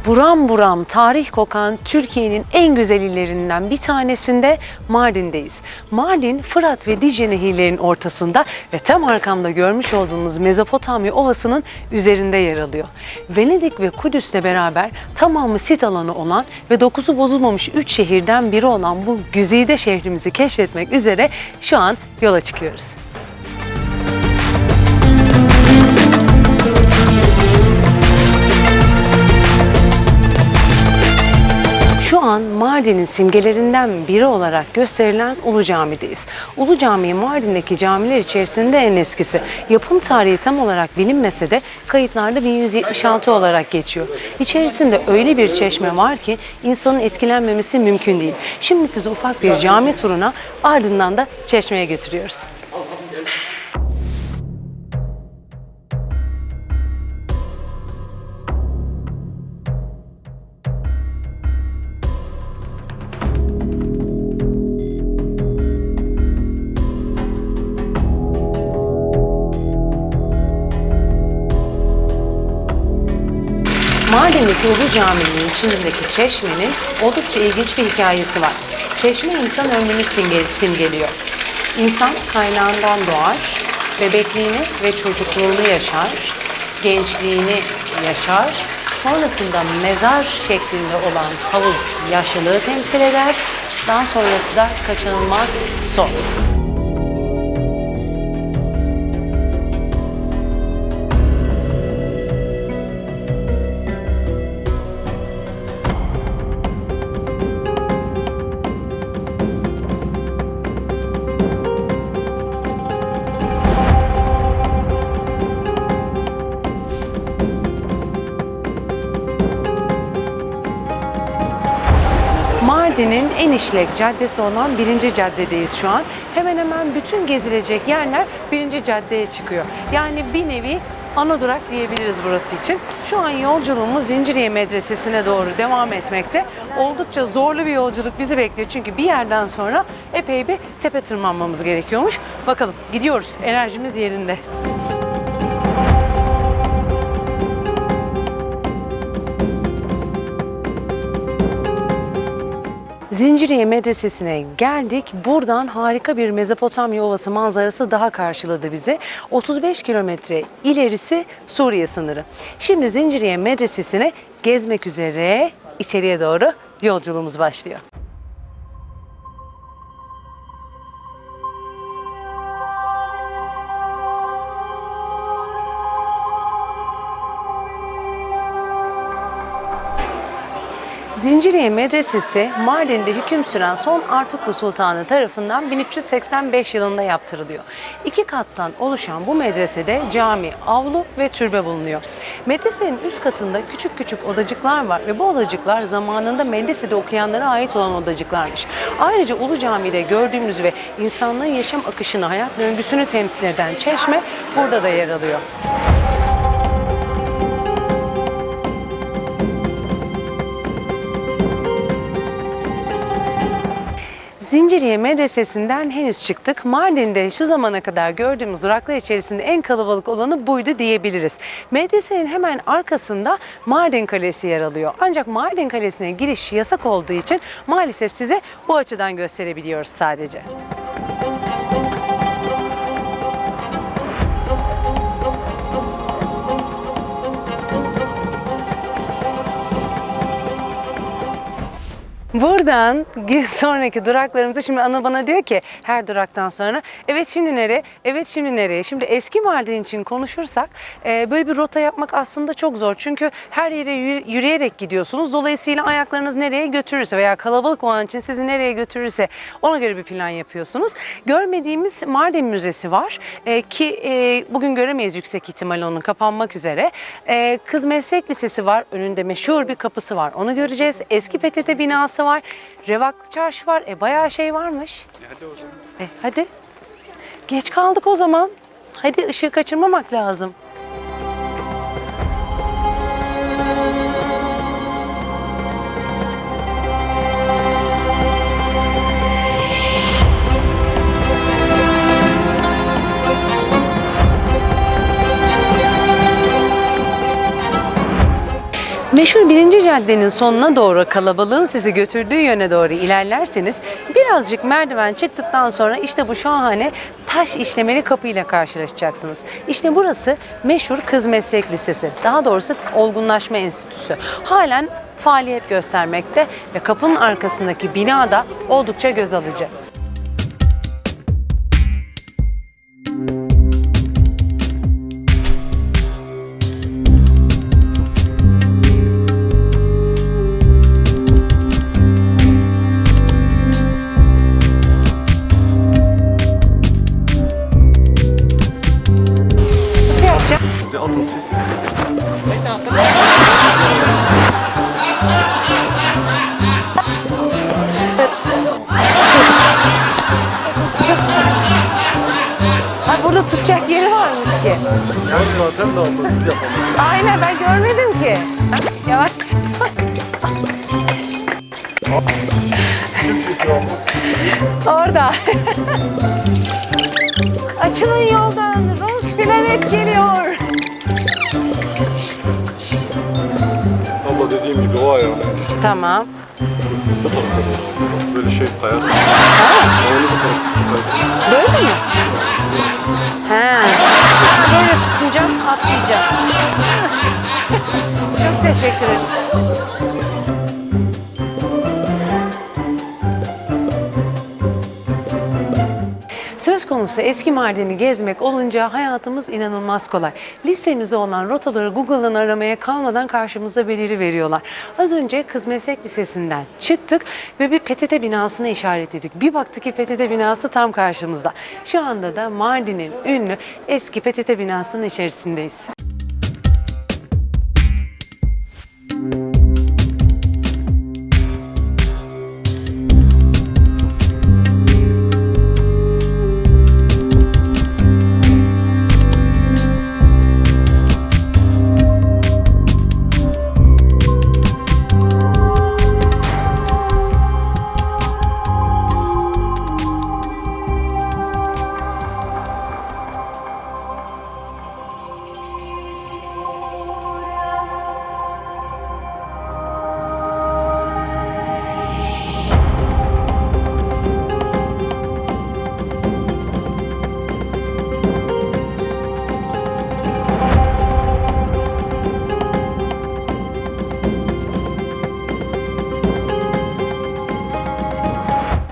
Buram buram tarih kokan Türkiye'nin en güzel illerinden bir tanesinde Mardin'deyiz. Mardin, Fırat ve Dicle nehirlerinin ortasında ve tam arkamda görmüş olduğunuz Mezopotamya Ovası'nın üzerinde yer alıyor. Venedik ve Kudüs'le beraber tamamı sit alanı olan ve dokusu bozulmamış 3 şehirden biri olan bu güzide şehrimizi keşfetmek üzere şu an yola çıkıyoruz. Şu an Mardin'in simgelerinden biri olarak gösterilen Ulu Cami'deyiz. Ulu Cami Mardin'deki camiler içerisinde en eskisi. Yapım tarihi tam olarak bilinmese de kayıtlarda 1176 olarak geçiyor. İçerisinde öyle bir çeşme var ki insanın etkilenmemesi mümkün değil. Şimdi sizi ufak bir cami turuna, ardından da çeşmeye götürüyoruz. Mardin'deki Ulu Cami'nin içindeki çeşmenin oldukça ilginç bir hikayesi var. Çeşme insan ömrünü simgeliyor. İnsan kaynağından doğar, bebekliğini ve çocukluğunu yaşar, gençliğini yaşar, sonrasında mezar şeklinde olan havuz yaşlılığı temsil eder, daha sonrası da kaçınılmaz son. Mardin'in en işlek caddesi olan 1. caddedeyiz şu an. Hemen hemen bütün gezilecek yerler 1. caddeye çıkıyor. Yani bir nevi ana durak diyebiliriz burası için. Şu an yolculuğumuz Zinciriye Medresesi'ne doğru devam etmekte. Oldukça zorlu bir yolculuk bizi bekliyor. Çünkü bir yerden sonra epey bir tepe tırmanmamız gerekiyormuş. Bakalım gidiyoruz. Enerjimiz yerinde. Zinciriye Medresesi'ne geldik. Buradan harika bir Mezopotamya Ovası manzarası daha karşıladı bizi. 35 kilometre ilerisi Suriye sınırı. Şimdi Zinciriye Medresesi'ne gezmek üzere içeriye doğru yolculuğumuz başlıyor. Zinciriye Medresesi, Mardin'de hüküm süren son Artuklu Sultanı tarafından 1385 yılında yaptırılıyor. 2 kattan oluşan bu medresede cami, avlu ve türbe bulunuyor. Medresenin üst katında küçük küçük odacıklar var ve bu odacıklar zamanında medresede okuyanlara ait olan odacıklarmış. Ayrıca Ulu Cami'de gördüğümüz ve insanlığın yaşam akışını, hayat döngüsünü temsil eden çeşme burada da yer alıyor. Zinciriye Medresesi'nden henüz çıktık. Mardin'de şu zamana kadar gördüğümüz duraklar içerisinde en kalabalık olanı buydu diyebiliriz. Medresenin hemen arkasında Mardin Kalesi yer alıyor. Ancak Mardin Kalesi'ne giriş yasak olduğu için maalesef size bu açıdan gösterebiliyoruz sadece. Buradan sonraki duraklarımıza şimdi Ana bana diyor ki her duraktan sonra evet şimdi nereye? Evet şimdi nereye? Şimdi eski Mardin için konuşursak böyle bir rota yapmak aslında çok zor. Çünkü her yere yürüyerek gidiyorsunuz. Dolayısıyla ayaklarınız nereye götürürse veya kalabalık o an için sizi nereye götürürse ona göre bir plan yapıyorsunuz. Görmediğimiz Mardin Müzesi var ki bugün göremeyiz yüksek ihtimal onun kapanmak üzere. Kız Meslek Lisesi var. Önünde meşhur bir kapısı var. Onu göreceğiz. Eski PTT binası var. Revaklı Çarşı var. Bayağı şey varmış. Hadi o zaman. Hadi. Geç kaldık o zaman. Hadi ışığı kaçırmamak lazım. Meşhur 1. caddenin sonuna doğru kalabalığın sizi götürdüğü yöne doğru ilerlerseniz birazcık merdiven çıktıktan sonra işte bu şahane taş işlemeli kapıyla karşılaşacaksınız. İşte burası meşhur Kız Meslek Lisesi. Daha doğrusu Olgunlaşma Enstitüsü. Halen faaliyet göstermekte ve kapının arkasındaki bina da oldukça göz alıcı. Bizi atın siz. Burada tutacak yeri varmış ki. Yani zaten de atın siz yapalım. Aynen ben görmedim ki. Yavaş. Orada. Açılın yoldan. Rus Planet geliyor. Abla dediğim gibi o ayağını önce Tamam. bu tarafa doğru. Böyle şey kayarsın. Ayağını bu tarafa. Böyle mi? He. Böyle tutunacağım, atlayacağım. Çok teşekkür ederim. Söz konusu eski Mardin'i gezmek olunca hayatımız inanılmaz kolay. Listemizde olan rotaları Google'dan aramaya kalmadan karşımıza beliriveriyorlar. Az önce Kız Meslek Lisesi'nden çıktık ve bir PTT binasına işaretledik. Bir baktık ki PTT binası tam karşımızda. Şu anda da Mardin'in ünlü eski PTT binasının içerisindeyiz.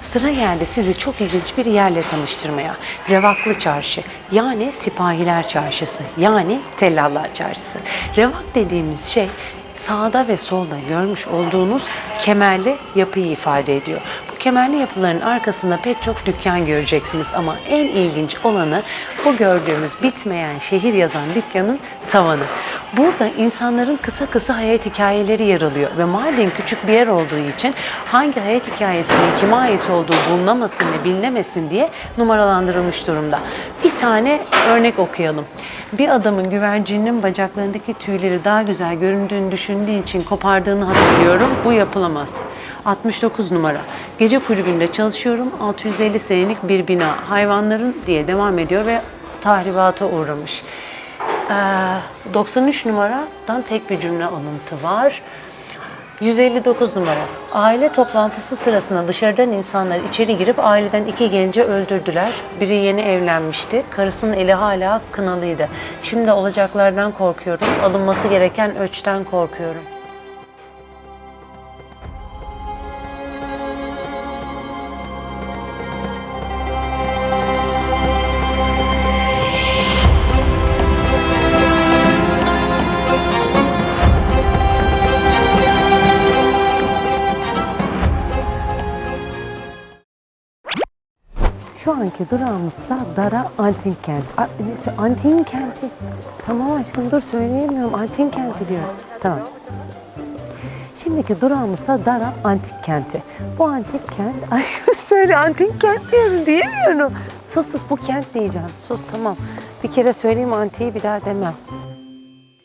Sıra geldi sizi çok ilginç bir yerle tanıştırmaya. Revaklı Çarşı, yani Sipahiler Çarşısı, yani Tellallar Çarşısı. Revak dediğimiz şey sağda ve solda görmüş olduğunuz kemerli yapıyı ifade ediyor. Bu kemerli yapıların arkasında pek çok dükkan göreceksiniz ama en ilginç olanı bu gördüğümüz bitmeyen şehir yazan dükkanın tavanı. Burada insanların kısa kısa hayat hikayeleri yer alıyor ve Mardin küçük bir yer olduğu için hangi hayat hikayesinin kime ait olduğu bulunamasın ve bilinemesin diye numaralandırılmış durumda. Bir tane örnek okuyalım. Bir adamın güvercinin bacaklarındaki tüyleri daha güzel göründüğünü düşündüğü için kopardığını hatırlıyorum. Bu yapılamaz. 69 numara. Gece kulübünde çalışıyorum. 650 senelik bir bina. Hayvanların diye devam ediyor ve tahribata uğramış. 93 numaradan tek bir cümle alıntı var. 159 numara. Aile toplantısı sırasında dışarıdan insanlar içeri girip aileden 2 genci öldürdüler. Biri yeni evlenmişti. Karısının eli hala kınalıydı. Şimdi olacaklardan korkuyorum. Alınması gereken ölçüden korkuyorum. Şu anki durağımızsa Dara Antik Kent. Antik Kenti. Tamam aşkım dur söyleyemiyorum. Antik Kenti diyor. Tamam. Şimdiki durağımızsa Dara Antik Kenti. Bu antik kent... Ay söyle antik kent diyorum diyemiyorum. Sus bu kent diyeceğim. Sus tamam. Bir kere söyleyeyim antiği bir daha demem.